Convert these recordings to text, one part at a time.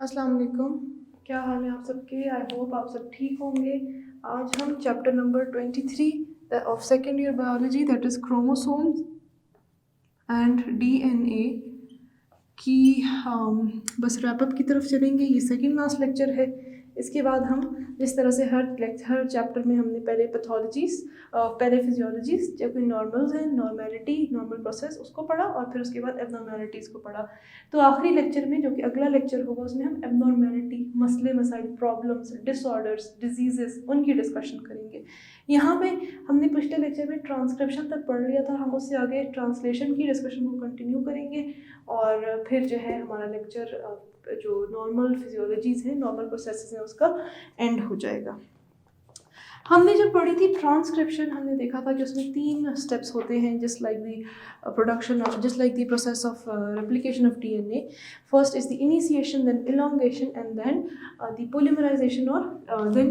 अस्सलाम वालेकुम। क्या हाल है आप सबके? आई होप आप सब ठीक होंगे। आज हम chapter number 23 of second year biology that is chromosomes and DNA की बस रैपअप की तरफ चलेंगे। ये सेकेंड लास्ट लेक्चर है। इसके बाद हम जिस तरह से हर चैप्टर में हमने पहले पैथोलॉजीज़, पहले फिजियोलॉजीज़, जो कि नॉर्मल्स हैं, नॉर्मेलिटी, नॉर्मल प्रोसेस, उसको पढ़ा और फिर उसके बाद एबनॉर्मेलिटीज़ को पढ़ा। तो आखिरी लेक्चर में, जो कि अगला लेक्चर होगा, उसमें हम एबनॉर्मेलिटी, मसले मसाइल, प्रॉब्लम्स, डिसऑर्डर्स, डिजीजेस, उनकी डिस्कशन करेंगे। यहाँ पे हमने पिछले लेक्चर में ट्रांसक्रिप्शन तक पढ़ लिया था। हम उससे आगे ट्रांसलेशन की डिस्कशन को कंटिन्यू करेंगे और फिर जो है हमारा लेक्चर जो नॉर्मल फिजियोलॉजीज़ हैं, नॉर्मल प्रोसेसेस हैं, उसका एंड हो जाएगा। हमने जब पढ़ी थी ट्रांसक्रिप्शन, हमने देखा था कि उसमें 3 स्टेप्स होते हैं, just like the process of replication of DNA. First is the initiation, then elongation and then the polymerization, और then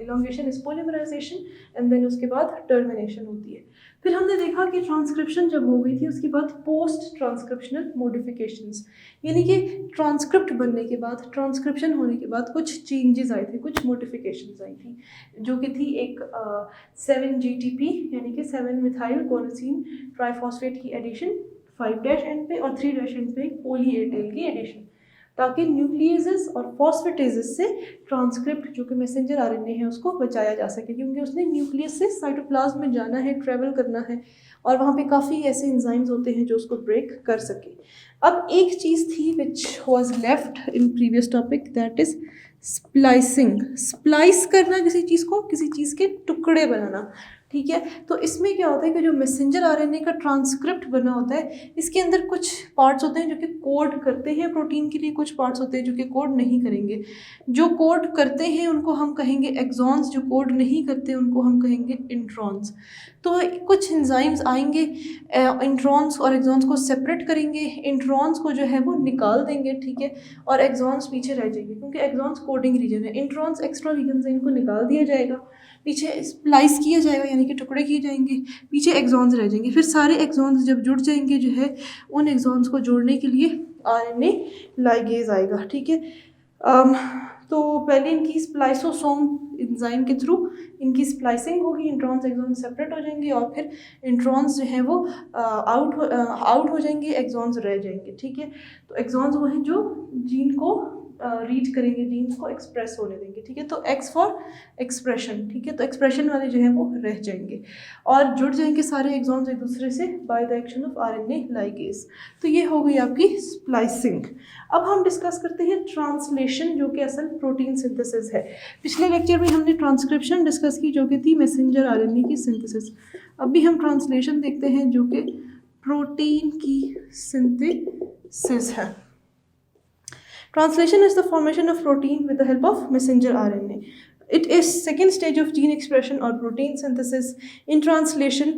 elongation is polymerization and then उसके बाद टर्मिनेशन होती है। फिर हमने देखा कि ट्रांसक्रिप्शन जब हो गई थी, उसके बाद पोस्ट ट्रांसक्रिप्शनल मॉडिफिकेशंस, यानी कि ट्रांसक्रिप्ट बनने के बाद, ट्रांसक्रिप्शन होने के बाद कुछ चेंजेस आए थे, कुछ मॉडिफिकेशंस आई थी, जो कि थी एक 7-GTP यानी कि 7-मिथाइल कोनोसिन ट्राइफॉस्फेट की एडिशन 5' एंड पे और 3' एंड पे पोली ए टेल की एडिशन, ताकि न्यूक्लियसेस और फॉस्फेटेजेस से ट्रांसक्रिप्ट, जो कि मैसेंजर आरएनए है, उसको बचाया जा सके, क्योंकि उसने न्यूक्लियस से साइटोप्लाज्म में जाना है, ट्रेवल करना है, और वहाँ पे काफ़ी ऐसे एंजाइम्स होते हैं जो उसको ब्रेक कर सके। अब एक चीज़ थी which was left in previous topic, that is splicing. Splice करना किसी चीज़ को, किसी चीज़ के टुकड़े बनाना, ठीक है। तो इसमें क्या होता है कि जो मैसेंजर आरएनए का ट्रांसक्रिप्ट बना होता है, इसके अंदर कुछ पार्ट्स होते हैं जो कि कोड करते हैं प्रोटीन के लिए, कुछ पार्ट्स होते हैं जो कि कोड नहीं करेंगे। जो कोड करते हैं उनको हम कहेंगे एक्सॉन्स, जो कोड नहीं करते उनको हम कहेंगे इंट्रॉन्स। तो कुछ एंजाइम्स आएंगे, इंट्रॉन्स और एक्सॉन्स को सेपरेट करेंगे, इंट्रॉन्स को जो है वो निकाल देंगे, ठीक है, और एक्सॉन्स पीछे रह जाएंगे, क्योंकि एक्सॉन्स कोडिंग रीजन है, इंट्रॉन्स एक्स्ट्रा रीजन से, इनको निकाल दिया जाएगा, पीछे स्प्लाइस किया जाएगा, यानी कि टुकड़े किए जाएंगे, पीछे एक्सॉन्स रह जाएंगे। फिर सारे एक्सॉन्स जब जुड़ जाएंगे, जो है उन एक्सॉन्स को जोड़ने के लिए आरएनए लाइगेज आएगा, ठीक है। तो पहले इनकी स्प्लाइसोसोम एंजाइम के थ्रू इनकी स्प्लाइसिंग होगी, इंट्रॉन्स एक्सॉन्स सेपरेट हो जाएंगे, और फिर इंट्रॉन्स जो हैं वो आउट हो जाएंगे, एक्सॉन्स रह जाएंगे, ठीक है। तो एक्सॉन्स वो हैं जो जीन को रीड करेंगे, जीन्स को एक्सप्रेस होने देंगे, ठीक है। तो एक्स फॉर एक्सप्रेशन, ठीक है। तो एक्सप्रेशन वाले जो है वो रह जाएंगे और जुड़ जाएंगे सारे एक्सॉन्स एक दूसरे से by the action of RNA ligase. तो ये हो गई आपकी स्प्लाइसिंग। अब हम डिस्कस करते हैं ट्रांसलेशन, जो कि असल प्रोटीन सिंथेसिस है। पिछले लेक्चर में हमने ट्रांसक्रिप्शन डिस्कस की, जो कि थी मैसेंजर आरएनए की सिंथेसिस। अब भी हम ट्रांसलेशन देखते हैं, जो कि प्रोटीन की सिंथेसिस है। Translation is the formation of protein with the help of messenger RNA. It is second stage of gene expression or protein synthesis. In translation,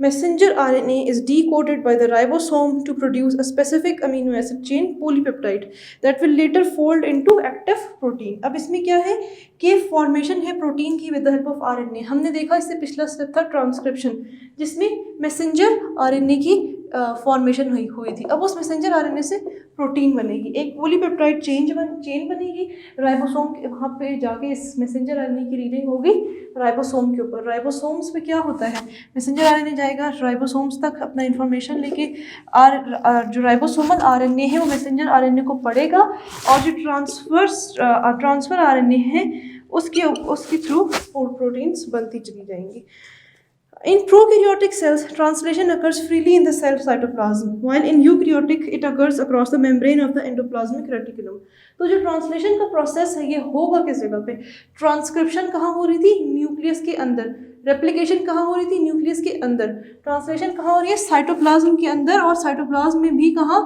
messenger RNA is decoded by the ribosome to produce a specific amino acid chain polypeptide that will later fold into active protein. अब इसमें क्या है कि formation है protein की with the help of RNA। हमने देखा इससे पिछला स्टेप था ट्रांसक्रिप्शन, जिसमें मैसेंजर आरएनए की फॉर्मेशन हुई थी। अब उस मैसेंजर आरएनए से प्रोटीन बनेगी, एक पॉलीपेप्टाइड चेन बनेगी, राइबोसोम वहाँ पे जाके इस मैसेंजर आरएनए की रीडिंग होगी राइबोसोम के ऊपर। राइबोसोम्स पे क्या होता है, मैसेंजर आरएनए जाएगा राइबोसोम्स तक अपना इन्फॉर्मेशन लेके, जो राइबोसोमल आरएनए है वो मैसेंजर आरएनए को पढ़ेगा, और जो ट्रांसफर आरएनए है उसके थ्रू प्रोटीन्स बनती चली जाएंगी। In prokaryotic cells, translation occurs freely in the cell cytoplasm, while in eukaryotic it occurs across the membrane of the endoplasmic reticulum. तो जो ट्रांसलेशन का प्रोसेस है ये होगा किस जगह पे? ट्रांसक्रिप्शन कहाँ हो रही थी? न्यूक्लियस के अंदर। रेप्लिकेशन कहाँ हो रही थी? न्यूक्लियस के अंदर। ट्रांसलेशन कहाँ हो रही है? साइटोप्लाज्म के अंदर, और साइटोप्लाज्म में भी कहाँ?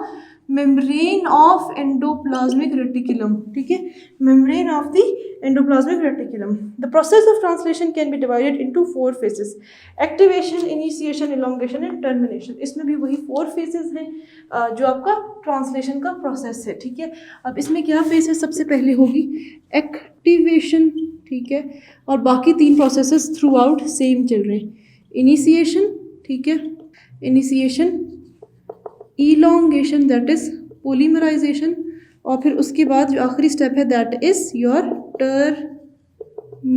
मेम्ब्रेन ऑफ एंडोप्लाज्मिक रेटिकुलम, ठीक है, membrane of the endoplasmic reticulum. The process of translation can be divided into 4 phases: activation, initiation, elongation and termination. इसमें भी वही 4 phases हैं जो आपका ट्रांसलेशन का प्रोसेस है, ठीक है। अब इसमें क्या फेज है? सबसे पहले होगी एक्टिवेशन, ठीक है, और बाकी 3 प्रोसेसेस थ्रू आउट सेम चल रहे हैं। इनिशिएशन, ठीक है, initiation, elongation that is polymerization, और फिर उसके बाद जो आखिरी स्टेप है दैट इज़ योर टर्मिनेशन।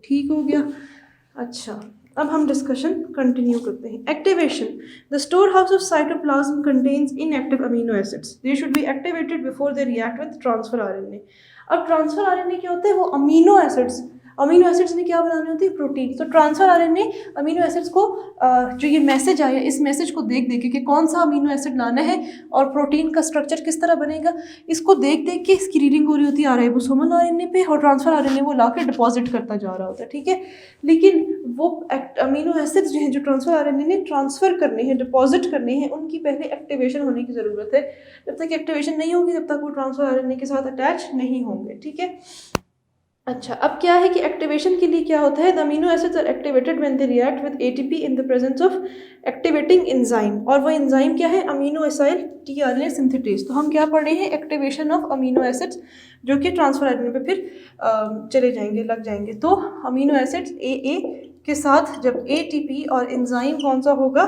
ठीक हो गया। अच्छा, अब हम डिस्कशन कंटिन्यू करते हैं। Activation. The store house of cytoplasm contains inactive amino acids, they should be activated before they react with transfer RNA. अब ट्रांसफर आरएनए क्या होते हैं? वो अमीनो एसिड्स ने क्या बनाने होती है? प्रोटीन। तो ट्रांसफर आरएनए अमीनो एसिड्स को जो ये मैसेज आया, इस मैसेज को देख देख के कौन सा अमीनो एसिड लाना है और प्रोटीन का स्ट्रक्चर किस तरह बनेगा, इसको देख देख के इसकी रीडिंग हो रही होती है राइबोसोमल आरएनए पे, और ट्रांसफर आरएनए वो ला के डिपॉजिट करता जा रहा होता है। ठीक है, लेकिन वो अमीनो एसिड्स जो हैं जो ट्रांसफर आरएनए ने ट्रांसफ़र करने हैं, डिपॉजिट करने हैं, उनकी पहले एक्टिवेशन होने की ज़रूरत है। जब तक एक्टिवेशन नहीं होगी तब तक वो ट्रांसफर आरएनए के साथ अटैच नहीं होंगे। ठीक है। अच्छा, अब क्या है कि एक्टिवेशन के लिए क्या होता है? The amino acids are activated when they react with ATP in the presence of activating enzyme, और वो एंजाइम क्या है? Amino acyl tRNA synthetase. तो हम क्या पढ़ रहे हैं? एक्टिवेशन ऑफ अमीनो एसिड्स, जो कि ट्रांसफर आरएनए पे फिर चले जाएंगे, लग जाएंगे। तो अमीनो एसिड्स ए के साथ जब एटीपी और एंजाइम कौन सा होगा?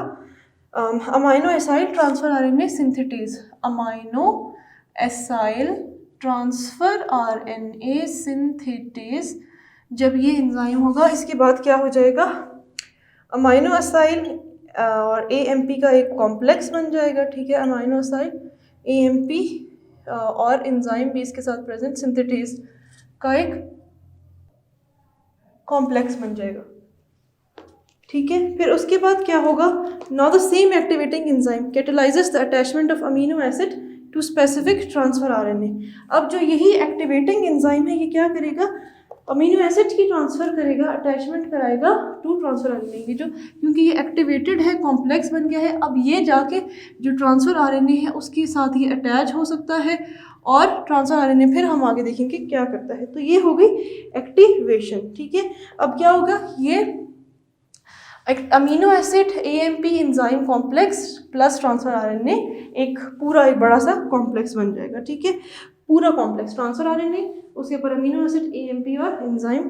Amino acyl transfer RNA synthetase, amino acyl transfer RNA synthetase. जब ये एंजाइम होगा, इसके बाद क्या हो जाएगा? अमीनो एसाइल और एएमपी का एक कॉम्प्लेक्स बन जाएगा। ठीक है, अमीनो एसाइल एएमपी और एंजाइम भी इसके साथ प्रेजेंट, सिंथेटेज का एक कॉम्प्लेक्स बन जाएगा। ठीक है, फिर उसके बाद क्या होगा? Now the same activating enzyme catalyses the attachment of amino acid to specific transfer RNA. अब जो यही एक्टिवेटिंग एंजाइम है, ये क्या करेगा? अमीनो एसिड की ट्रांसफ़र करेगा, अटैचमेंट कराएगा टू ट्रांसफर आरएनए की, जो क्योंकि ये एक्टिवेटेड है, कॉम्प्लेक्स बन गया है, अब ये जाके जो ट्रांसफर आरएनए है उसके साथ ये अटैच हो सकता है, और ट्रांसफर आरएनए फिर हम आगे देखेंगे क्या करता है। तो ये हो गई एक्टिवेशन। ठीक है, अब क्या होगा? ये amino acid AMP enzyme complex plus transfer RNA एक बड़ा सा कॉम्प्लेक्स बन जाएगा। ठीक है, पूरा कॉम्प्लेक्स ट्रांसफर आरएनए, उसके ऊपर अमीनो एसिड एएमपी और एंजाइम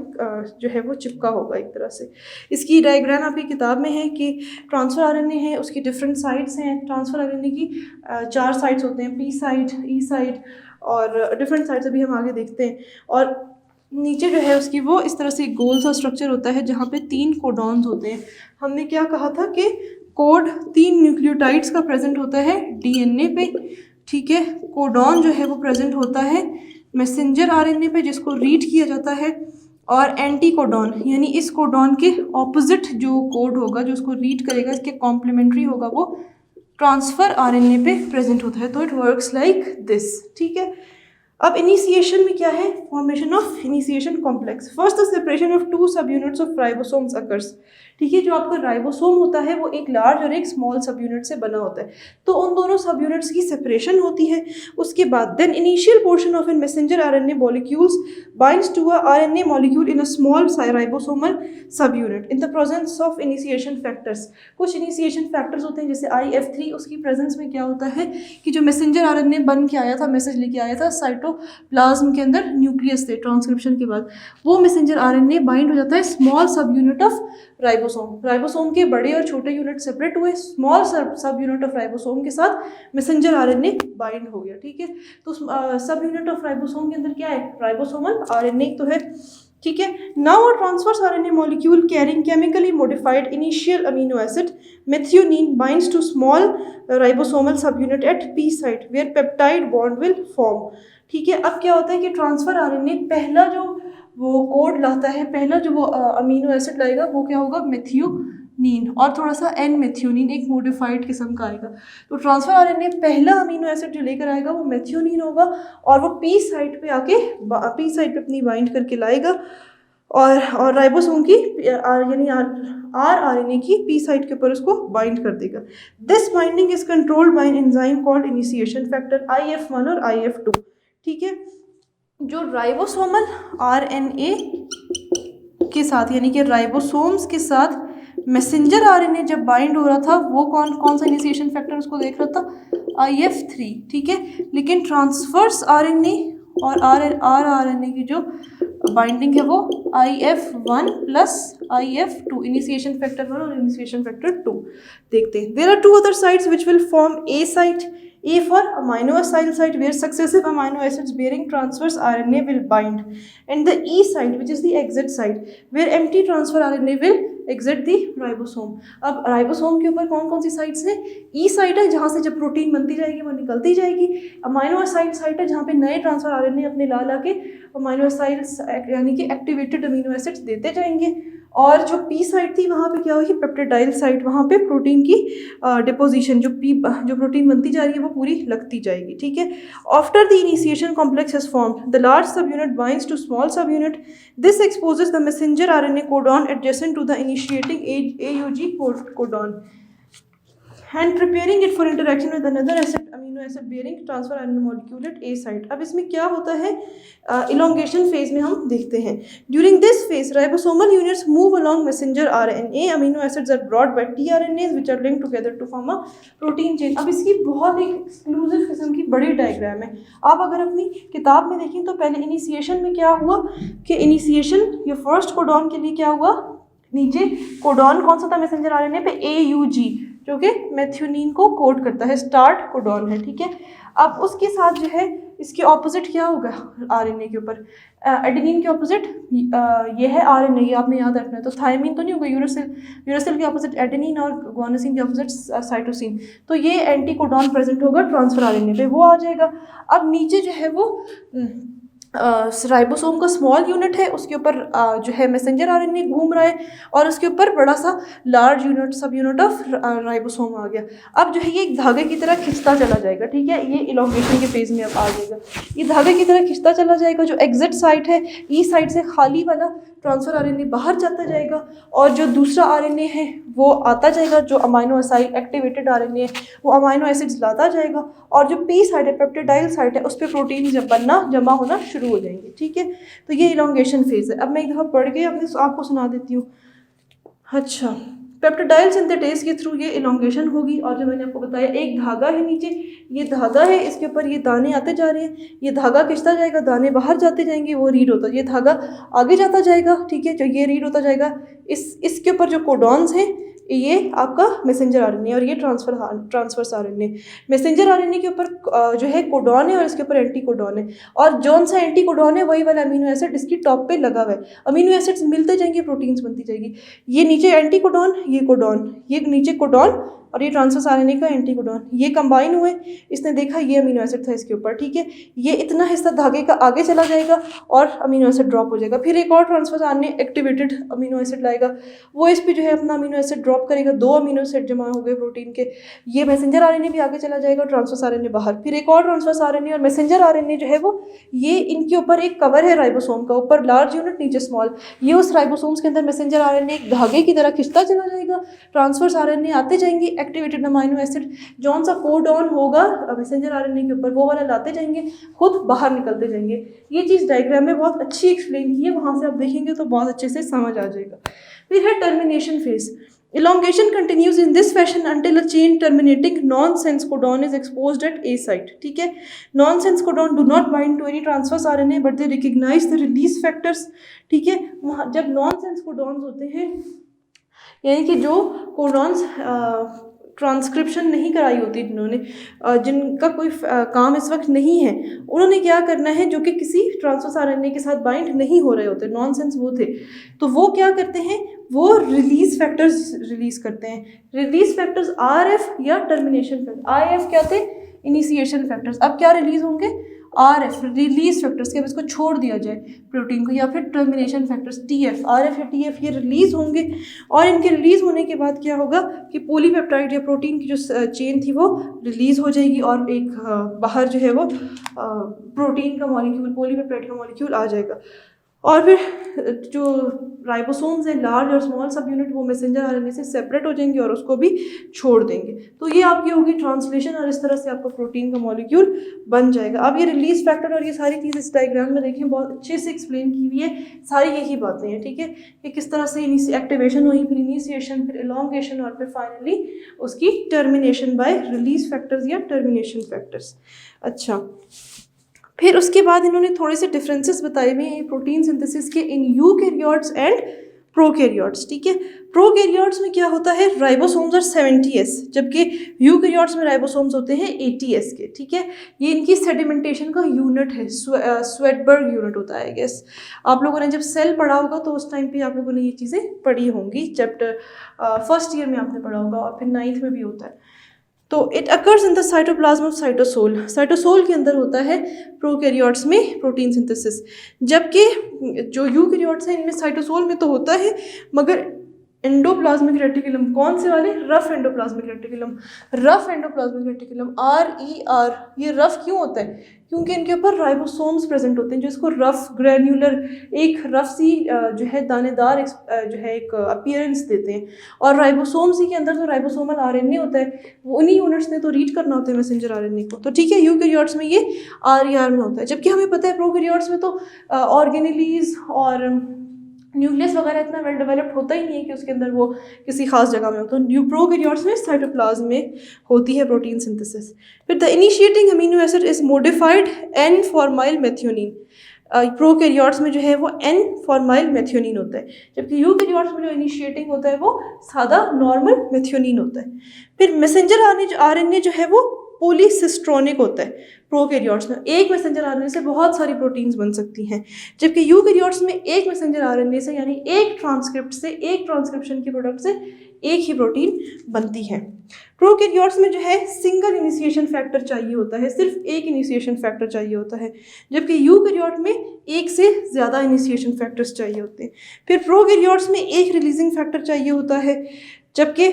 जो है वो चिपका होगा एक तरह से। इसकी डायग्राम आपकी किताब में है कि ट्रांसफर आरएनए है, उसकी डिफरेंट साइड्स हैं। ट्रांसफर आरएनए की 4 साइड्स होते हैं, पी साइड, ई साइड और डिफरेंट साइड्स अभी हम आगे देखते हैं। और नीचे जो है उसकी वो इस तरह से गोल सा स्ट्रक्चर होता है जहाँ पे 3 कोडॉन्स होते हैं। हमने क्या कहा था कि कोड 3 न्यूक्लियोटाइड्स का प्रेजेंट होता है डीएनए पे। ठीक है, कोडॉन जो है वो प्रेजेंट होता है मैसेंजर आरएनए पे, जिसको रीड किया जाता है, और एंटी कोडॉन यानी इस कोडॉन के ऑपोजिट जो कोड होगा जो उसको रीड करेगा, इसके कॉम्प्लीमेंट्री होगा, वो ट्रांसफर आरएनए पे प्रेजेंट होता है। तो इट वर्क्स लाइक दिस। ठीक है, अब इनिशिएशन में क्या है? Formation of initiation complex. First the separation of 2 सब यूनिट्स ऑफ राइबोसोम्स अकर्स। ठीक है, जो आपका राइबोसोम होता है वो एक लार्ज और एक स्मॉल सब यूनिट से बना होता है, तो उन दोनों सब यूनिट्स की सेपरेशन होती है। उसके बाद then initial portion of an messenger RNA molecules binds to a RNA molecule in a small ribosomal subunit in the presence of initiation factors. कुछ इनिशिएशन फैक्टर्स होते हैं जैसे IF3, उसकी प्रेजेंस में क्या होता है कि जो मैसेंजर आरएनए बन के आया था, मैसेज लेके आया था साइटोप्लाज्म के अंदर न्यूक्लियस से, ट्रांसक्रिप्शन के बाद वो मैसेंजर आरएनए बाइंड हो जाता है स्मॉल सब यूनिट ऑफ राइबोसोम के बड़े और छोटे यूनिट सेपरेट हुए, स्मॉल सब यूनिट ऑफ राइबोसोम के साथ मैसेंजर आरएनए बाइंड हो गया। ठीक है, तो सब यूनिट ऑफ राइबोसोम के अंदर क्या है? राइबोसोमल आरएनए तो है। ठीक है, now a transfers RNA molecule carrying chemically modified initial amino acid methionine binds to small ribosomal subunit at P site where peptide bond will form. ठीक है, अब क्या होता है कि ट्रांसफर आरएनए पहला जो वो कोड लाता है, पहला जो वो अमीनो एसिड लाएगा वो क्या होगा? मेथियोनिन, और थोड़ा सा एन मेथियोनिन एक मॉडिफाइड किस्म का आएगा। तो ट्रांसफर आरएनए पहला अमीनो एसिड जो लेकर आएगा वो मेथियोनिन होगा, और वो पी साइट पे आके पी साइट पे अपनी बाइंड करके लाएगा, और राइबोसोम की यानी आरएनए की पी साइट के ऊपर उसको बाइंड कर देगा। This binding is controlled by an enzyme called initiation factor IF1 और IF2। ठीक है, जो राइबोसोमल आरएनए के साथ यानी कि राइबोसोम्स के साथ मैसेंजर आरएनए जब बाइंड हो रहा था, वो कौन सा इनिशिएशन फैक्टर उसको देख रहा था? IF3। ठीक है, लेकिन ट्रांसफर्स आरएनए और आरएनए की जो बाइंडिंग है वो IF1 plus IF2, initiation factor 1 और इनिशिएशन फैक्टर 2 देखते हैं। There are 2 other sites which will form A साइट A for amino acyl site where successive amino acids bearing transverse RNA will bind, and the E site which is the exit site where empty transfer RNA will exit the ribosome. अब ribosome के ऊपर कौन कौन सी sites हैं? ई site है जहाँ से जब प्रोटीन बनती जाएगी वो निकलती जाएगी, अमाइनो एसिड साइट है जहाँ पे नए ट्रांसफर आरएनए अपने ला के अमाइनो एसिड यानी कि एक्टिवेटेड अमीनो एसिड्स देते जाएंगे, और जो पी साइट थी वहाँ पे क्या होगी? पेप्टिडाइल साइट, वहाँ पे प्रोटीन की डिपोजिशन जो प्रोटीन बनती जा रही है वो पूरी लगती जाएगी, ठीक है। After the initiation complex has formed, the large subunit binds to small subunit, this exposes the messenger RNA codon adjacent to the initiating AUG codon and preparing it for interaction with another amino acid bearing transfer RNA molecule at A site. अब इसमें क्या होता है? elongation phase में हम देखते हैं. During this phase, ribosomal units move along messenger RNA. Amino acids are brought by tRNAs which are linked together to form a protein chain. अब इसकी बहुत एक एक्सक्लूसिव किस्म की बड़ी डायग्राम है. आप अगर अपनी किताब में देखें तो पहले इनिशिएशन में क्या हुआ कि इनिशिएशन ये फर्स्ट कोडॉन के लिए क्या हुआ? नीचे कोडॉन कौन सा था मैसेंजर आरएनए पे? AUG, जो कि मेथियोनिन को कोड करता है, स्टार्ट कोडॉन है, ठीक है। अब उसके साथ जो है इसके ऑपोजिट क्या होगा आरएनए के ऊपर? एडेनिन के ऑपोजिट ये है आरएनए, ये आपने याद रखना है। तो थायमिन तो नहीं होगा, यूरासिल के ऑपोजिट एडेनिन और गुआनोसिन के ऑपोजिट साइटोसिन, तो ये एंटी कोडॉन प्रेजेंट होगा ट्रांसफर आरएनए पे, वो आ जाएगा। अब नीचे जो है वो राइबोसोम का स्मॉल यूनिट है, उसके ऊपर जो है मैसेंजर आरएनए घूम रहा है, और उसके ऊपर बड़ा सा large unit sub unit of ribosome आ गया। अब जो है ये एक धागे की तरह खिंचता चला जाएगा, ठीक है। ये इलोंगेशन के फेज में अब आ जाएगा, ये धागे की तरह खिंचता चला जाएगा। जो एग्जिट साइट है, ई साइड से खाली वाला ट्रांसफर आरएनए बाहर जाता जाएगा, और जो दूसरा आरएनए है वो आता जाएगा, जो अमाइनो एसिड एक्टिवेटेड आरएनए है वो अमाइनो एसिड्स लाता जाएगा, और जो पी साइड है, पेप्टिडाइल साइड है, उस पर प्रोटीन जब जमा होना शुरू हो जाएंगे, ठीक है। तो ये इलोंगेशन फेज है। अब मैं एक दफ़ा पढ़ के आपको सुना देती हूँ। अच्छा, पेप्टिडाइल सिंथेटेज के थ्रू ये इलोंगेशन होगी, और जो मैंने आपको बताया एक धागा है नीचे, ये धागा है, इसके ऊपर ये दाने आते जा रहे हैं, ये धागा खिंचता जाएगा, दाने बाहर जाते जाएंगे, वो रीड होता, ये धागा आगे जाता जाएगा, ठीक है। जो ये रीड होता जाएगा, इसके ऊपर जो कोडॉन्स हैं ये आपका मैसेंजर आरएनए, और ये ट्रांसफर्स आरएनए। मैसेंजर आरएनए के ऊपर जो है कोडॉन है, और इसके ऊपर एंटी कोडॉन है, और जौन सा एंटी कोडॉन है वही वाला अमीनो एसिड इसकी टॉप पे लगा हुआ है। अमीनो एसिड्स मिलते जाएंगे, प्रोटीन्स बनती जाएगी। ये नीचे एंटी कोडॉन, ये कोडॉन, ये नीचे कोडॉन, और ये ट्रांसफर्स आरएनए का एंटी कोडॉन, ये कंबाइन हुए, इसने देखा ये अमीनो एसिड था इसके ऊपर, ठीक है। ये इतना हिस्सा धागे का आगे चला जाएगा और अमीनो एसिड ड्रॉप हो जाएगा। फिर एक और transfers RNA activated amino acid लाएगा, वो इस पे जो है अपना अमीनो एसिड ड्रॉप करेगा, 2 अमीनो एसिड जमा हो गए प्रोटीन के। ये मैसेंजर आरएनए भी आगे चला जाएगा, ट्रांसफर्स आरएनए बाहर, फिर एक और ट्रांसफर्स आरएनए और मैसेंजर आरएनए जो है वो ये इनके ऊपर एक कवर है राइबोसोम का, ऊपर लार्ज यूनिट नीचे स्मॉल। ये उस राइबोसोम्स के अंदर मैसेंजर आरएनए एक धागे की तरह खिंचता चला जाएगा, ट्रांसफर्स आरएनए आते जाएंगे, एक्टिवेटेड अमीनो एसिड जौन सा कोडॉन होगा मैसेंजर आरएनए के ऊपर वो वाला लाते जाएंगे, खुद बाहर निकलते जाएंगे। ये चीज़ डायग्राम में बहुत अच्छी एक्सप्लेन की है, वहाँ से आप देखेंगे तो बहुत अच्छे से समझ आ जाएगा। फिर है termination phase. Elongation continues in this fashion until a chain terminating nonsense codon is exposed at A site, ठीक है। Nonsense codon do not bind to any transverse RNA but they recognize the release factors, ठीक है। वहाँ जब nonsense codons होते हैं यानी कि जो कोडॉन्स ट्रांसक्रिप्शन नहीं कराई होती जिन्होंने, जिनका कोई काम इस वक्त नहीं है, उन्होंने क्या करना है, जो कि किसी ट्रांसफर्स आरएनए के साथ बाइंड नहीं हो रहे होते, नॉनसेंस वो थे, तो वो क्या करते हैं, वो रिलीज फैक्टर्स रिलीज करते हैं। रिलीज फैक्टर्स आरएफ या टर्मिनेशन फैक्टर। आईएफ क्या थे? Initiation factors. अब क्या रिलीज होंगे? आरएफ, रिलीज फैक्टर्स, के अब इसको छोड़ दिया जाए प्रोटीन को, या फिर टर्मिनेशन फैक्टर्स टीएफ, आरएफ या टीएफ ये रिलीज होंगे, और इनके रिलीज होने के बाद क्या होगा कि पॉलीपेप्टाइड या प्रोटीन की जो चेन थी वो रिलीज हो जाएगी, और एक बाहर जो है वो प्रोटीन का मॉलिक्यूल, पॉलीपेप्टाइड का मॉलिक्यूल आ जाएगा। और फिर जो राइबोसोम्स हैं, लार्ज और स्मॉल सब यूनिट, वो मैसेंजर आरएनए से सेपरेट हो जाएंगे और उसको भी छोड़ देंगे। तो ये आपकी होगी ट्रांसलेशन, और इस तरह से आपका प्रोटीन का मॉलिक्यूल बन जाएगा। अब ये रिलीज फैक्टर और ये सारी चीज़ इस डायग्राम में देखें, बहुत अच्छे से एक्सप्लेन की हुई है, सारी यही बातें हैं, ठीक है, कि किस तरह से एक्टिवेशन हुई, फिर इनिशिएशन, फिर एलोंगेशन, और फिर फाइनली उसकी टर्मिनेशन बाय रिलीज फैक्टर्स या टर्मिनेशन फैक्टर्स। अच्छा, फिर उसके बाद इन्होंने थोड़े से डिफरेंसेस बताए हुए हैं प्रोटीन सिंथेसिस के इन यूकैरियोट्स एंड प्रोकैरियोट्स, ठीक है। प्रोकैरियोट्स में क्या होता है, राइबोसोम्स और 70s, जबकि यूकैरियोट्स में राइबोसोम्स होते हैं 80s के, ठीक है। ये इनकी सेडिमेंटेशन का यूनिट है, स्वेटबर्ग यूनिट होता है, आई गेस। आप लोगों ने जब सेल पढ़ा होगा तो उस टाइम पे आप लोगों ने ये चीज़ें पढ़ी होंगी, चैप्टर फर्स्ट ईयर में आपने पढ़ा होगा और फिर 9th में भी होता है। तो it occurs in the cytoplasm of cytosol, cytosol के अंदर होता है प्रोकैरियोट्स में प्रोटीन सिंथेसिस, जबकि जो यूकैरियोट्स हैं इनमें साइटोसोल में तो होता है मगर एंडोप्लाज्मिक रेटिकुलम, कौन से वाले, rough endoplasmic reticulum, rough endoplasmic reticulum RER, ये रफ क्यों होता है, क्योंकि इनके ऊपर राइबोसोम्स प्रेजेंट होते हैं जो इसको रफ ग्रैन्युलर, एक रफ सी जो है दानेदार जो है एक अपीयरेंस देते हैं। और राइबोसोम्स ही के अंदर जो राइबोसोमल RNA होता है वो उन्हीं यूनिट्स ने तो रीड करना होता है मैसेंजर RNA को, तो ठीक है। यूकैरियोट्स में ये RER में होता है, जबकि हमें पता है प्रोकैरियोट्स में तो ऑर्गेनेलीज और न्यूक्लियस वगैरह इतना वेल डेवलप्ड होता ही नहीं है कि उसके अंदर वो किसी खास जगह में हो, तो प्रोकैरियोट्स में साइटोप्लाज्म में होती है प्रोटीन सिंथेसिस। फिर the initiating amino acid is modified N formyl methionine, prokaryotes में जो है वो N फॉर्माइल मेथियोनिन होता है, जबकि यूकैरियोट्स में जो इनिशिएटिंग होता है वो सादा नॉर्मल मेथियोनिन होता है। फिर मैसेंजर RNA जो है वो पॉलीसिस्ट्रोनिक होता है प्रोकैरियोट्स में, एक मैसेंजर RNA से बहुत सारी प्रोटीन्स बन सकती हैं, जबकि यूकैरियोट्स में एक मैसेंजर RNA से यानी एक ट्रांसक्रिप्ट से, एक ट्रांसक्रिप्शन की प्रोडक्ट से एक ही प्रोटीन बनती है। प्रोकैरियोट्स में जो है सिंगल इनिशिएशन फैक्टर चाहिए होता है, सिर्फ एक इनिशिएशन फैक्टर चाहिए होता है, जबकि यूकैरियोट में एक से ज़्यादा इनिशिएशन फैक्टर्स चाहिए होते हैं। फिर प्रोकैरियोट्स में एक रिलीजिंग फैक्टर चाहिए होता है, जबकि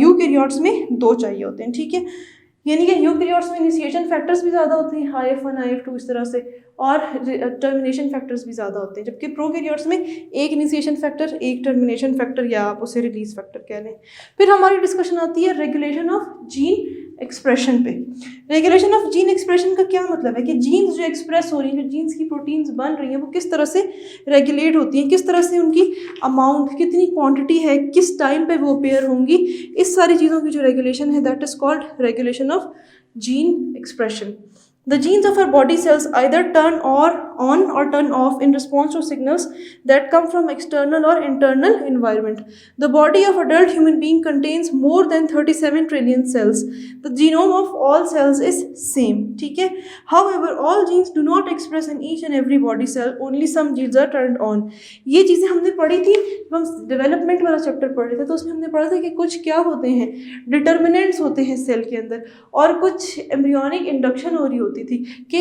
यूकैरियोट्स में 2 चाहिए होते हैं, ठीक है। यानी कि यूकैरियोट्स में इनिशिएशन फैक्टर्स भी ज़्यादा होते हैं, IF1 IF2 इस तरह से, और टर्मिनेशन फैक्टर्स भी ज़्यादा होते हैं, जबकि प्रोकैरियोट्स में एक इनिशिएशन फैक्टर, एक टर्मिनेशन फैक्टर, या आप उसे रिलीज फैक्टर कह लें। फिर हमारी डिस्कशन आती है रेगुलेशन ऑफ जीन एक्सप्रेशन पे। रेगुलेशन ऑफ जीन एक्सप्रेशन का क्या मतलब है कि जीन्स जो एक्सप्रेस हो रही हैं, जो जीन्स की प्रोटीन्स बन रही हैं, वो किस तरह से रेगुलेट होती हैं, किस तरह से उनकी अमाउंट, कितनी क्वांटिटी है, किस टाइम पे वो अपेयर होंगी, इस सारी चीज़ों की जो रेगुलेशन है that is called regulation of gene expression. The genes of our body cells either turn on or turn off in response to signals that come from external or internal environment. The body of adult human being contains more than 37 trillion cells. The genome of all cells is same. ठीक है? However, all genes do not express in each and every body cell. Only some genes are turned on. ये चीज़ें हमने पढ़ी थी जब हम development वाला चैप्टर पढ़ रहे थे, तो उसमें हमने पढ़ा था कि कुछ क्या होते हैं, डिटर्मिनेंट्स होते हैं सेल के अंदर, और कुछ एम्ब्रियोनिक इंडक्शन हो रही होती थी कि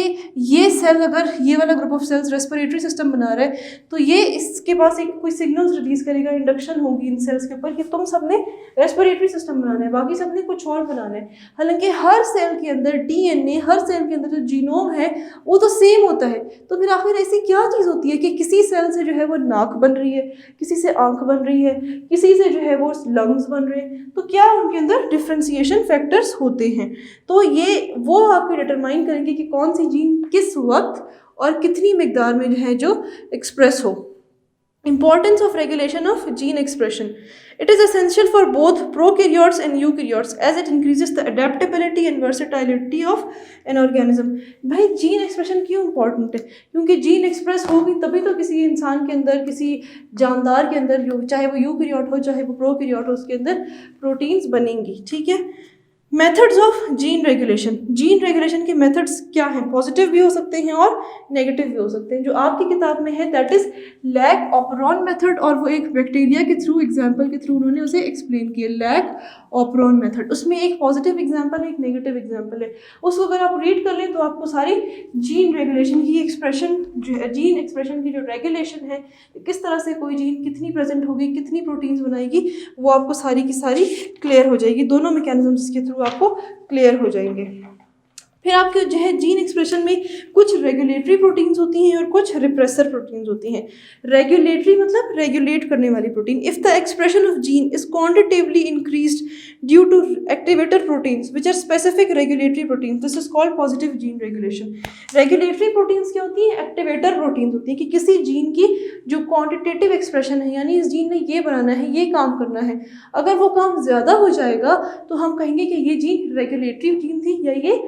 ये सेल, अगर ये वाला group of cells respiratory system बना रहा है तो ये इसके पास एक कोई सिग्नल्स रिलीज करेगा, इंडक्शन होगी इन सेल्स के ऊपर कि तुम सबने रेस्पिरेटरी सिस्टम बनाना है, बाकी सबने कुछ और बनाना है। हालांकि हर सेल के अंदर DNA, हर सेल के अंदर जो जीनोम है वो तो सेम होता है। तो फिर आखिर ऐसी क्या चीज़ होती है कि किसी सेल से जो है वो नाक बन रही है, किसी से आंख बन रही है, किसी से जो है वो लंग्स बन रहे हैं, तो क्या उनके अंदर डिफ्रेंसिएशन फैक्टर्स होते हैं। तो ये वो आपको डिटरमाइन करेंगे कि कौन सी जीन किस वक्त और कितनी मिकदार में जो है जो एक्सप्रेस हो। Importance of regulation of gene expression. It is essential for both prokaryotes and eukaryotes as it increases the adaptability and versatility of an organism. भाई जीन एक्सप्रेशन क्यों इम्पॉर्टेंट है? क्योंकि जीन एक्सप्रेस होगी तभी तो किसी इंसान के अंदर, किसी जानदार के अंदर, चाहे वो यूकैरियोट हो चाहे वो प्रोकैरियोट हो, उसके अंदर प्रोटीन्स बनेंगी, ठीक है। Methods of gene regulation. Gene regulation के मेथड्स क्या हैं? पॉजिटिव भी हो सकते हैं और नेगेटिव भी हो सकते हैं। जो आपकी किताब में है that is lac operon method, और वो एक बैक्टीरिया के थ्रू, एग्जाम्पल के थ्रू उन्होंने उसे एक्सप्लेन किया, लैक ऑपरॉन मेथड। उसमें एक पॉजिटिव एग्जाम्पल है, एक नेगेटिव एग्जाम्पल है। उसको अगर आप रीड कर लें तो आपको सारी जीन रेगुलेशन की एक्सप्रेशन जो है, जीन एक्सप्रेशन की जो रेगुलेशन है, किस तरह से कोई जीन कितनी प्रेजेंट होगी, कितनी प्रोटीन्स बनाएगी, वो आपको सारी की सारी क्लियर हो जाएगी। दोनों मैकेनिज्म्स के थ्रू आपको क्लियर हो जाएंगे। फिर आपके जो है जीन एक्सप्रेशन में कुछ रेगुलेटरी प्रोटीन्स होती हैं और कुछ रिप्रेसर प्रोटीन्स होती हैं। रेगुलेटरी मतलब रेगुलेट करने वाली protein. If the expression of gene is quantitatively increased due to activator proteins which are specific regulatory proteins, this is called positive gene regulation. Regulatory proteins क्या होती हैं? एक्टिवेटर प्रोटीन्स होती हैं कि किसी जीन की जो क्वांटिटेटिव एक्सप्रेशन है, यानी इस जीन ने ये बनाना है, ये काम करना है, अगर वो काम ज़्यादा हो जाएगा तो हम कहेंगे कि ये जीन रेगुलेटरी जीन थी या ये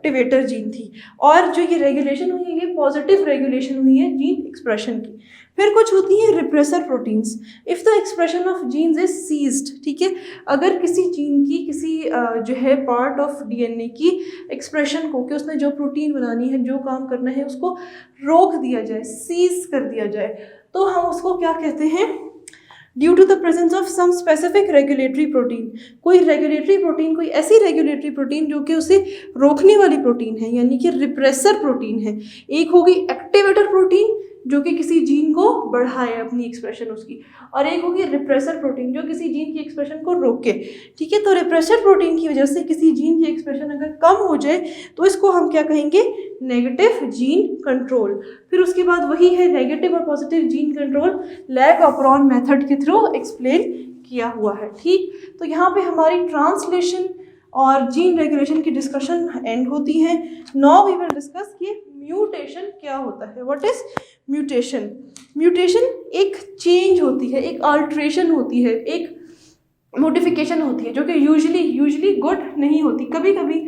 एक्टिवेटर जीन थी, और जो ये रेगुलेशन हुई है ये पॉजिटिव रेगुलेशन हुई है जीन एक्सप्रेशन की। फिर कुछ होती है repressor proteins. If the expression of genes is ceased, ठीक है, अगर किसी जीन की किसी जो है पार्ट ऑफ डीएनए की एक्सप्रेशन को, कि उसने जो प्रोटीन बनानी है, जो काम करना है, उसको रोक दिया जाए, सीज कर दिया जाए, तो हम उसको क्या कहते हैं, due to the presence of some specific regulatory protein, कोई रेगुलेटरी प्रोटीन, कोई ऐसी रेगुलेटरी प्रोटीन जो कि उसे रोकने वाली प्रोटीन है, यानी कि रिप्रेसर प्रोटीन है। एक होगी एक्टिवेटर प्रोटीन जो कि किसी जीन को बढ़ाए अपनी एक्सप्रेशन उसकी, और एक होगी रिप्रेसर प्रोटीन जो किसी जीन की एक्सप्रेशन को रोके, ठीक है। तो रिप्रेसर प्रोटीन की वजह से किसी जीन की एक्सप्रेशन अगर कम हो जाए तो इसको हम क्या कहेंगे, नेगेटिव जीन कंट्रोल। फिर उसके बाद वही है नेगेटिव और positive gene control lag-operon method के थ्रू एक्सप्लेन किया हुआ है, ठीक। तो यहाँ पे हमारी ट्रांसलेशन और जीन रेगुलेशन की डिस्कशन एंड होती है। नाउ वी विल डिस्कस कि म्यूटेशन क्या होता है। What is mutation? म्यूटेशन एक चेंज होती है, एक अल्ट्रेशन होती है, एक मॉडिफिकेशन होती है जो कि यूजुअली गुड नहीं होती। कभी कभी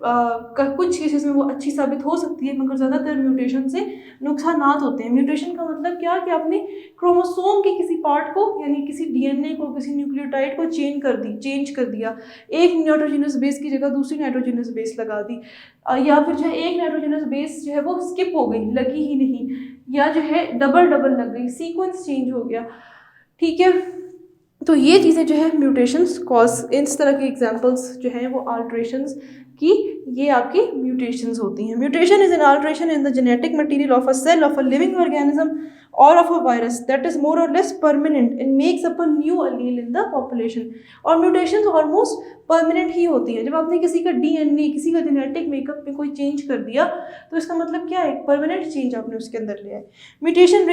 कुछ केसेस में वो अच्छी साबित हो सकती है, मगर ज़्यादातर म्यूटेशन से नुकसानात होते हैं। म्यूटेशन का मतलब क्या, कि आपने क्रोमोसोम के किसी पार्ट को, यानी किसी डीएनए को, किसी न्यूक्लियोटाइड को चेंज कर दिया, एक नाइट्रोजनस बेस की जगह दूसरी नाइट्रोजनस बेस लगा दी, या फिर जो है एक नाइट्रोजनस बेस जो है वो स्किप हो गई, लगी ही नहीं, या जो है डबल लग गई, सीक्वेंस चेंज हो गया, ठीक है। तो ये चीज़ें जो है म्यूटेशंस कॉज, इस तरह के एग्जांपल्स जो हैं वो अल्ट्रेशंस की, ये आपकी म्यूटेशंस होती हैं। Mutation is an alteration in the genetic material of a cell of a living organism और of a virus that is more और less permanent and makes up a new allele in the population. और mutations almost permanent ही होती हैं। जब आपने किसी का डीएनए, किसी का जेनेटिक मेकअप में कोई चेंज कर दिया तो इसका मतलब क्या है, परमानेंट चेंज आपने उसके अंदर लिया है। Mutation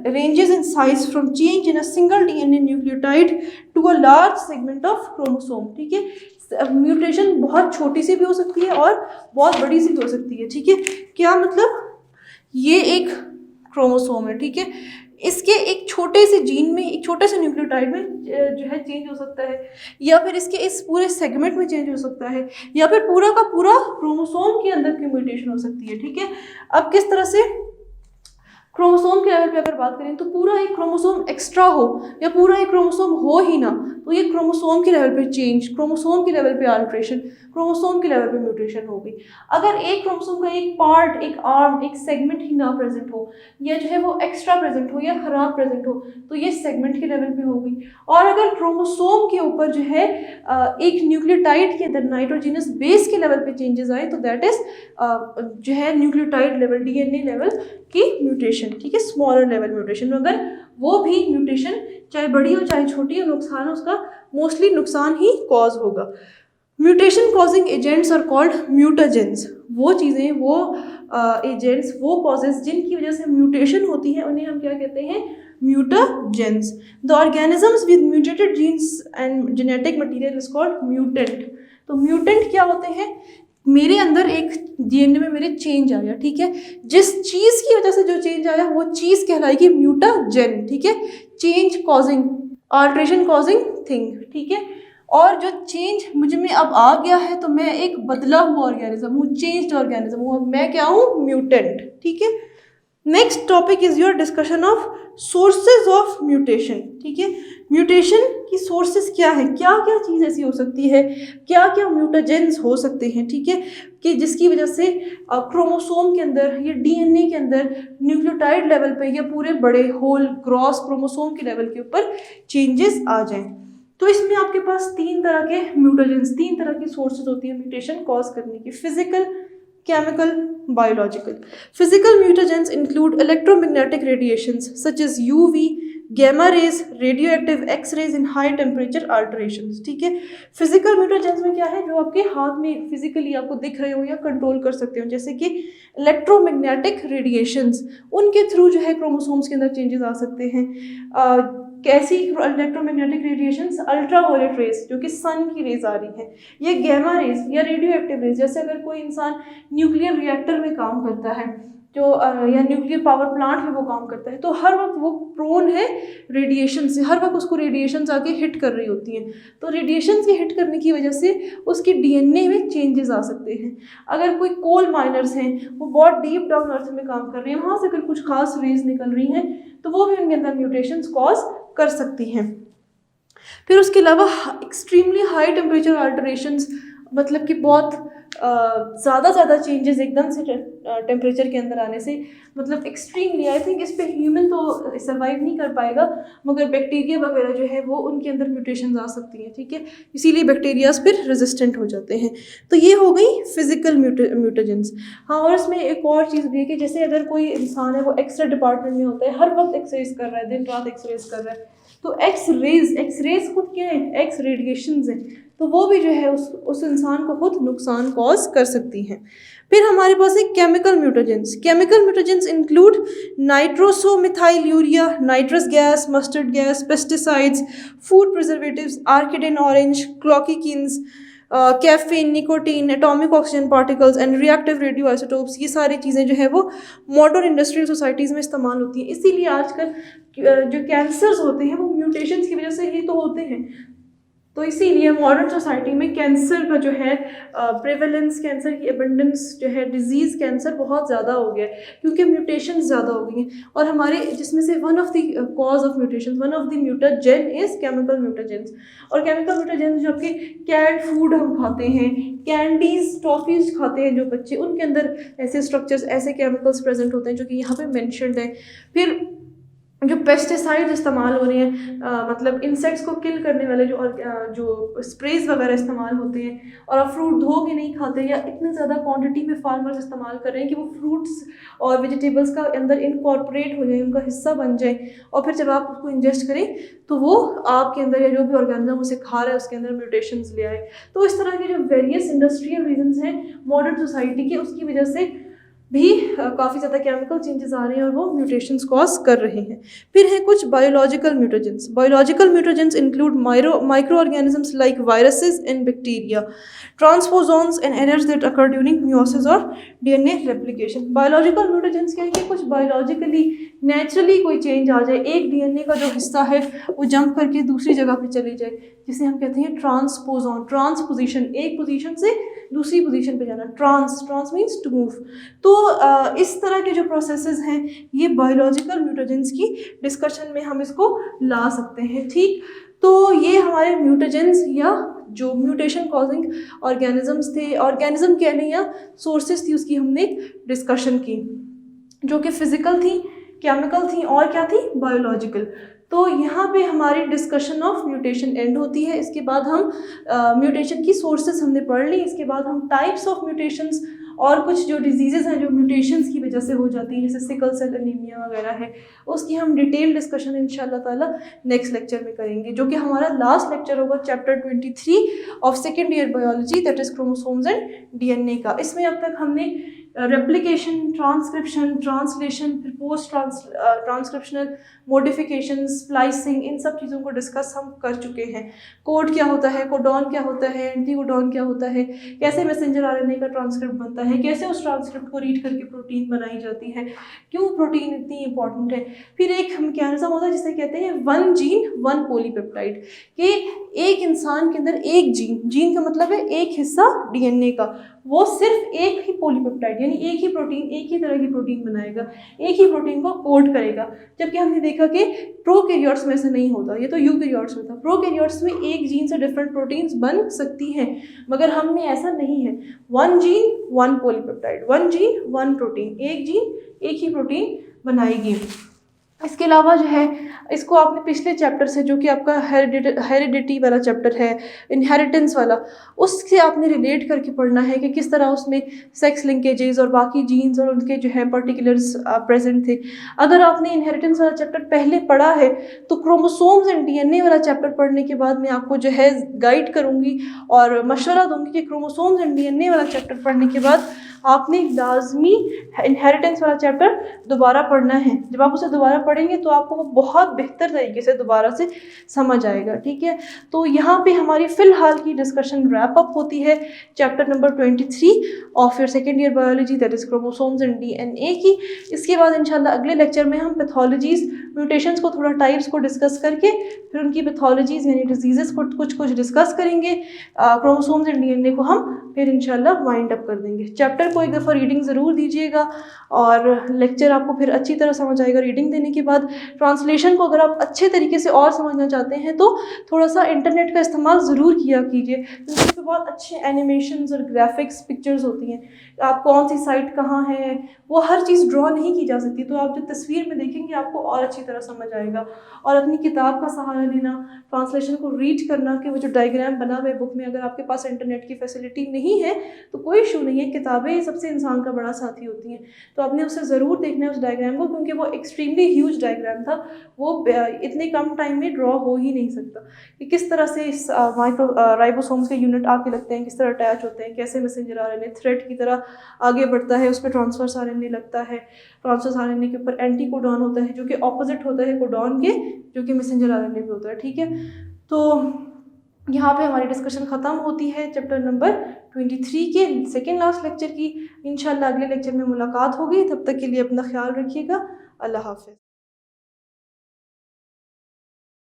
ranges in size from change in a single DNA nucleotide to a large segment of chromosome, ठीक है। म्यूटेशन बहुत छोटी सी भी हो सकती है और बहुत बड़ी सी भी हो सकती है, ठीक है। क्या मतलब, ये एक क्रोमोसोम है, ठीक है, इसके एक छोटे से जीन में, एक छोटे से न्यूक्लियोटाइड में जो है चेंज हो सकता है, या फिर इसके इस पूरे सेगमेंट में चेंज हो सकता है, या फिर पूरा का पूरा क्रोमोसोम के अंदर की म्यूटेशन हो सकती है, ठीक है। अब किस तरह से क्रोमोसोम के लेवल पे अगर बात करें तो पूरा एक क्रोमोसोम एक्स्ट्रा हो या पूरा एक क्रोमोसोम हो ही ना, तो ये क्रोमोसोम के लेवल पे चेंज, क्रोमोसोम के लेवल पे अल्ट्रेशन, क्रोमोसोम के लेवल पे म्यूटेशन हो गई। अगर एक क्रोमोसोम का एक पार्ट, एक आर्म, एक सेगमेंट ही ना प्रेजेंट हो, या जो है वो एक्स्ट्रा प्रेजेंट हो या खराब प्रेजेंट हो, तो ये सेगमेंट के लेवल पे हो गई। और अगर क्रोमोसोम के ऊपर जो है एक न्यूक्लियोटाइड के अंदर नाइट्रोजनस बेस के लेवल पे चेंजेस आए, तो दैट इज जो है न्यूक्लियोटाइड लेवल, डीएनए लेवल की म्यूटेशन, ठीक है, स्मॉलर लेवल म्यूटेशन। मगर वो भी म्यूटेशन चाहे बड़ी हो चाहे छोटी हो, नुकसान उसका मोस्टली नुकसान ही कॉज होगा। Mutation causing agents are called mutagens. वो चीज़ें, वो एजेंट्स, वो कॉजेज जिनकी वजह से म्यूटेशन होती है, उन्हें हम क्या कहते हैं, mutagens. The organisms with mutated genes and genetic material is called mutant. तो म्यूटेंट क्या होते हैं, मेरे अंदर एक डीएनए में मेरे चेंज आया, ठीक है, जिस चीज़ की वजह से जो चेंज आया वो चीज़ कहलाएगी म्यूटाजेन, ठीक है, change causing, alteration causing thing, ठीक है। और जो चेंज मुझ में अब आ गया है तो मैं एक बदला हुआ ऑर्गेनिज्म हूँ, चेंज्ड ऑर्गेनिज्म हूँ, मैं क्या हूँ, म्यूटेंट, ठीक है। Next topic is your discussion of sources of mutation, ठीक है। म्यूटेशन की सोर्सेज क्या है, क्या क्या चीज़ ऐसी हो सकती है, क्या क्या म्यूटाजेंस हो सकते हैं, ठीक है, कि जिसकी वजह से क्रोमोसोम के अंदर या डीएनए के अंदर न्यूक्लियोटाइड लेवल पे या पूरे बड़े होल ग्रॉस क्रोमोसोम के लेवल के ऊपर चेंजेस आ जाएं। तो इसमें आपके पास तीन तरह के म्यूटाजेंस, तीन तरह की सोर्सेज होती है म्यूटेशन कॉज करने की, physical, chemical, biological. Physical mutagens include electromagnetic radiations such as UV, gamma rays, radioactive X-rays and high temperature alterations, ठीक है। फिजिकल म्यूटाजेंस में क्या है, जो आपके हाथ में फिजिकली आपको दिख रहे हो या कंट्रोल कर सकते हो, जैसे कि इलेक्ट्रोमैग्नेटिक रेडिएशंस, उनके थ्रू जो है क्रोमोसोम्स के अंदर चेंजेस आ सकते हैं। कैसी इलेक्ट्रोमैग्नेटिक रेडिएशंस, अल्ट्रावायलेट रेज जो कि सन की रेज आ रही है, ये गैमा रेज या रेडियो एक्टिव रेज, जैसे अगर कोई इंसान न्यूक्लियर रिएक्टर में काम करता है या न्यूक्लियर पावर प्लांट में वो काम करता है, तो हर वक्त वो प्रोन है रेडिएशन से, हर वक्त उसको रेडिएशन आके हिट कर रही होती हैं। तो रेडिएशन के हिट करने की वजह से उसकी डीएनए में चेंजेस आ सकते हैं। अगर कोई कोल माइनर्स हैं, वो बहुत डीप डाउन अर्थ में काम कर रहे हैं, वहाँ से अगर कुछ खास रेज निकल रही हैं तो वो भी उनके अंदर म्यूटेशंस कॉज कर सकती हैं। फिर उसके अलावा एक्सट्रीमली हाई टेम्परेचर अल्टरेशंस, मतलब कि बहुत ज़्यादा चेंजेस एकदम से टेम्परेचर के अंदर आने से, मतलब एक्सट्रीमली, आई थिंक इस पे ह्यूमन तो सर्वाइव नहीं कर पाएगा, मगर बैक्टीरिया वगैरह जो है वो उनके अंदर म्यूटेशंस आ सकती हैं, ठीक है, इसीलिए बैक्टीरियाज फिर रेजिस्टेंट हो जाते हैं। तो ये हो गई फिजिकल म्यूटेजेंस। हाँ, और इसमें एक और चीज़ भी है कि जैसे अगर कोई इंसान है वो एक्सरे डिपार्टमेंट में होता है, हर वक्त एक्सरेज कर रहा है, दिन रात एक्सरेज कर रहा है, तो एक्सरेज खुद क्या है, एक्स रेडिएशंस हैं, तो वो भी जो है उस इंसान को खुद नुकसान कॉज कर सकती हैं। फिर हमारे पास है chemical mutagens. Chemical mutagens include nitrosomethyl urea, nitrous gas, mustard gas, pesticides, food preservatives, acridine orange, colchicines, caffeine, nicotine, atomic oxygen particles and reactive radioisotopes, ये सारी चीज़ें जो है वो मॉडर्न इंडस्ट्रियल सोसाइटीज़ में इस्तेमाल होती हैं। इसीलिए आजकल जो कैंसर्स होते हैं वो म्यूटेशंस की वजह से ही तो होते हैं। तो इसीलिए मॉडर्न सोसाइटी में कैंसर का जो है प्रेवलेंस, कैंसर की एबंडेंस जो है, डिजीज़ कैंसर बहुत ज़्यादा हो गया है क्योंकि म्यूटेशंस ज़्यादा हो गई हैं। और हमारे जिसमें से one of the cause of mutation, one of the mutagen is chemical mutagens. और केमिकल म्यूटाजेंस जो आपके कैंड फूड हम खाते हैं, कैंडीज़, टॉफ़ीज़ खाते हैं जो बच्चे, उनके अंदर ऐसे स्ट्रक्चर्स, ऐसे केमिकल्स प्रेजेंट होते हैं जो कि यहाँ पे मेंशन्ड है। फिर जो पेस्टिसाइड्स इस्तेमाल हो रहे हैं, मतलब इंसेक्ट्स को किल करने वाले जो स्प्रेज वगैरह इस्तेमाल होते हैं, और आप फ्रूट धो के नहीं खाते, या इतने ज़्यादा क्वांटिटी में फार्मर्स इस्तेमाल कर रहे हैं कि वो फ्रूट्स और वेजिटेबल्स का अंदर इनकॉर्पोरेट हो जाए, उनका हिस्सा बन जाए, और फिर जब आप उसको इंजेस्ट करें तो वो आपके अंदर या जो भी ऑर्गेनिज्म उसे खा रहा है उसके अंदर म्यूटेशंस ले आए। तो इस तरह के जो वेरियस इंडस्ट्रियल रीजंस हैं मॉडर्न सोसाइटी के, उसकी वजह से भी काफ़ी ज़्यादा केमिकल चेंजेस आ रहे हैं और वो म्यूटेशंस कॉज कर रहे हैं। फिर है कुछ biological mutagens. Biological mutagens include microorganisms like viruses and bacteria, transposons and errors that occur during meiosis और डीएनए रेप्लिकेशन। बायोलॉजिकल म्यूटेजेंस क्या है कि कुछ बायोलॉजिकली नेचुरली कोई चेंज आ जाए, एक डीएनए का जो हिस्सा है वो जंप करके दूसरी जगह पे चली जाए, जिसे हम कहते हैं ट्रांसपोजोन, ट्रांसपोजिशन, एक पोजीशन से दूसरी पोजीशन पे जाना, ट्रांस मीन्स टू मूव। तो इस तरह के जो प्रोसेसेस हैं ये बायोलॉजिकल म्यूटेजेंस की डिस्कशन में हम इसको ला सकते हैं, ठीक। तो ये हमारे म्यूटेजेंस या जो म्यूटेशन कॉजिंग ऑर्गेनिजम्स थे, ऑर्गेनिज्म कहने या सोर्सेज थी, उसकी हमने डिस्कशन की, जो कि फिजिकल थी, केमिकल थी और क्या थी, बायोलॉजिकल। तो यहाँ पे हमारी डिस्कशन ऑफ म्यूटेशन एंड होती है। इसके बाद हम म्यूटेशन की सोर्सेज हमने पढ़ ली, इसके बाद हम टाइप्स ऑफ म्यूटेशंस और कुछ जो डिजीज़ेज़ हैं जो म्यूटेशंस की वजह से हो जाती हैं, जैसे सिकल सेल एनीमिया वगैरह है, उसकी हम डिटेल डिस्कशन इंशाल्लाह ताला नेक्स्ट लेक्चर में करेंगे, जो कि हमारा लास्ट लेक्चर होगा chapter 23 of second year biology, that is chromosomes and DNA का। इसमें अब तक हमने रेप्लिकेशन, ट्रांसक्रिप्शन, ट्रांसलेशन, फिर पोस्ट ट्रांसक्रिप्शनल मॉडिफिकेशन, स्प्लाइसिंग, इन सब चीज़ों को डिस्कस हम कर चुके हैं। कोड क्या होता है, कोडॉन क्या होता है, एंटी कोडॉन क्या होता है, कैसे मैसेंजर आरएनए का ट्रांसक्रिप्ट बनता है, कैसे उस ट्रांसक्रिप्ट को रीड करके प्रोटीन बनाई जाती है, क्यों प्रोटीन इतनी इंपॉर्टेंट है। फिर एक मैकेनिज्म होता है जिसे कहते हैं वन जीन वन पॉलीपेप्टाइड, कि एक इंसान के अंदर एक जीन का मतलब है एक हिस्सा डीएनए का, वो सिर्फ एक ही पॉलीपेप्टाइड यानी एक ही प्रोटीन, एक ही तरह की प्रोटीन बनाएगा, एक ही प्रोटीन को कोड करेगा। जबकि हमने देखा कि प्रोकैरियोट्स में ऐसा नहीं होता, ये तो यूकैरियोट्स में था। प्रोकैरियोट्स में एक जीन से डिफरेंट प्रोटीन्स बन सकती हैं, मगर हम में ऐसा नहीं है। One gene one polypeptide, one gene one protein, एक जीन एक ही प्रोटीन बनाएगी। इसके अलावा जो है, इसको आपने पिछले चैप्टर से, जो कि आपका हेरिडिटी वाला चैप्टर है, इनहेरिटेंस वाला, उससे आपने रिलेट करके पढ़ना है कि किस तरह उसमें सेक्स लिंकेजेस और बाकी जीन्स और उनके जो है पर्टिकुलर्स प्रेजेंट थे। अगर आपने इनहेरिटेंस वाला चैप्टर पहले पढ़ा है तो क्रोमोसोम्स एंड डीएनए वाला चैप्टर पढ़ने के बाद मैं आपको जो है गाइड करूँगी और मशवरा दूँगी कि क्रोमोसोम्स एंड डीएनए वाला चैप्टर पढ़ने के बाद आपने लाजमी इनहेरिटेंस वाला चैप्टर दोबारा पढ़ना है। जब आप उसे दोबारा पढ़ेंगे तो आपको वो बहुत बेहतर तरीके से दोबारा से समझ आएगा, ठीक है। तो यहाँ पे हमारी फ़िलहाल की डिस्कशन रैप अप होती है chapter number 23 of your second year biology, that is chromosomes and DNA की। इसके बाद इंशाल्लाह अगले लेक्चर में हम पैथोलॉजीज़, म्यूटेशंस को, थोड़ा टाइप्स को डिस्कस करके फिर उनकी पैथोलॉजीज़ यानी डिजीज़ को कुछ डिस्कस करेंगे। क्रोमोसोम्स एंड DNA को हम फिर इंशाल्लाह वाइंड अप कर देंगे। चैप्टर को एक दफ़ा रीडिंग ज़रूर दीजिएगा और लेक्चर आपको फिर अच्छी तरह समझ आएगा। रीडिंग देने के बाद ट्रांसलेशन को अगर आप अच्छे तरीके से और समझना चाहते हैं तो थोड़ा सा इंटरनेट का इस्तेमाल ज़रूर किया कीजिए, क्योंकि इसमें बहुत अच्छे एनिमेशंस और ग्राफिक्स पिक्चर्स होती हैं। आप कौन सी साइट कहाँ है वो हर चीज़ ड्रॉ नहीं की जा सकती, तो आप जब तस्वीर में देखेंगे आपको और अच्छी तरह समझ आएगा। और अपनी किताब का सहारा लेना, ट्रांसलेशन को रीड करना कि वो जो डायग्राम बना हुआ है बुक में, अगर आपके पास इंटरनेट की फैसिलिटी नहीं है तो कोई इशू नहीं है, किताबें सबसे इंसान का बड़ा साथी होती हैं। तो आपने उसे ज़रूर देखना है उस डायग्राम को, क्योंकि वो एक्सट्रीमली ह्यूज डायग्राम था, वो इतने कम टाइम में ड्रॉ हो ही नहीं सकता कि किस तरह से इस राइबोसोम्स के यूनिट आके लगते हैं, किस तरह अटैच होते हैं, कैसे मैसेंजर RNA थ्रेड की तरह आगे बढ़ता है, उस पर ट्रांसफर्स RNA लगता है, ट्रांसफर्स RNA के ऊपर एंटी कोडॉन होता है जो कि ऑपोजिट होता है कोडॉन के, जो कि मैसेंजर RNA पे होता है, ठीक है। तो यहाँ पे हमारी डिस्कशन ख़त्म होती है चैप्टर नंबर 23 के सेकेंड लास्ट लेक्चर की। इंशाल्लाह अगले लेक्चर में मुलाकात होगी, तब तक के लिए अपना ख्याल रखिएगा। अल्लाह हाफ़िज़।